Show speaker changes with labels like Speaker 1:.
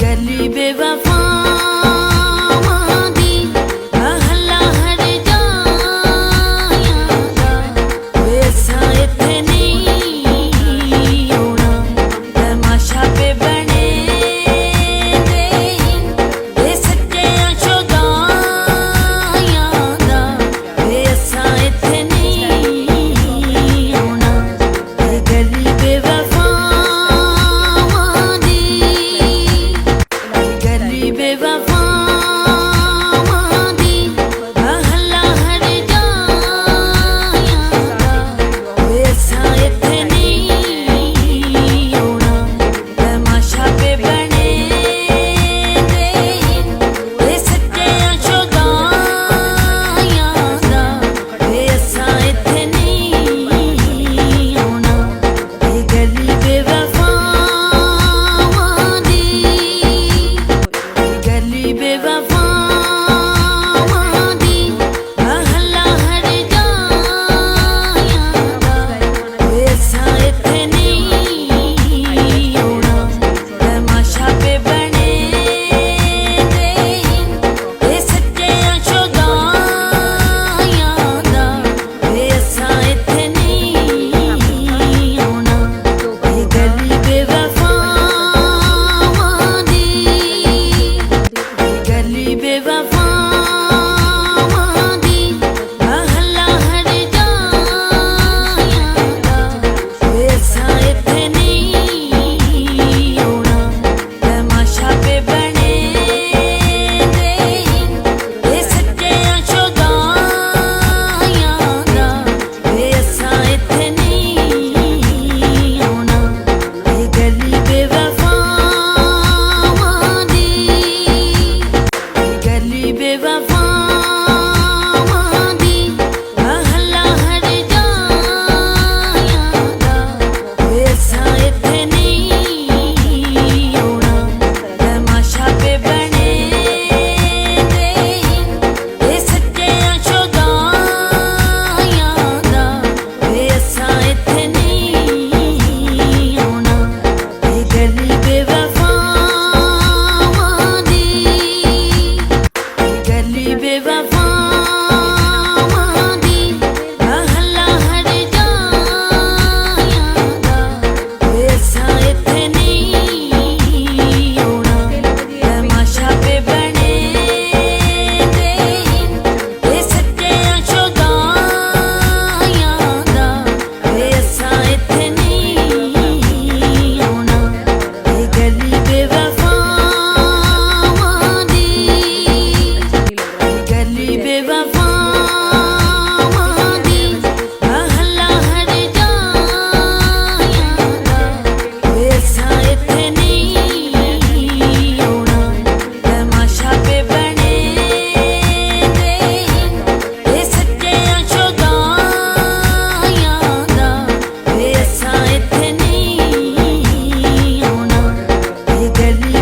Speaker 1: गली बेवफावां दी महला हर जाया दा वैसा इत्थे नहीं होना तमाशा पे बने दे ये सच्चे शुदाया दा वैसा इत्थे नहीं होना गली बेवफावां दी गली बेवफावां दी महला हर जाया दा वैसा इत्थे नहीं होना तमाशा पे बने दे ये सच्चे शुदाया दा वैसा इत्थे नहीं होना गली बेवफावां दी गली बेवफावां दी महला हर जाया दा वैसा इत्थे नहीं होना तमाशा पे बने दे ये सच्चे शुदाया दा वैसा इत्थे नहीं होना गली बेवफावां दी गली बेवफावां दी महला हर जाया दा वैसा इत्थे नहीं होना तमाशा पे बने दे ये सच्चे शुदाया दा वैसा इत्थे नहीं होना गली बेवफावां दी गली बेवफावां दी महला हर जाया दा वैसा इत्थे नहीं होना तमाशा पे बने दे ये सच्चे शुदाया दा वैसा इत्थे नहीं होना गली बेवफावां दी गली बेवफावां दी महला हर जाया दा वैसा इत्थे नहीं होना तमाशा पे बने दे ये सच्चे शुदाया दा वैसा इत्थे नहीं होना गली बेवफावां दी गली बेवफावां दी महला हर जाया दा वैसा इत्थे नहीं होना तमाशा पे बने दे ये सच्चे शुदाया दा वैसा इत्थे नहीं होना गली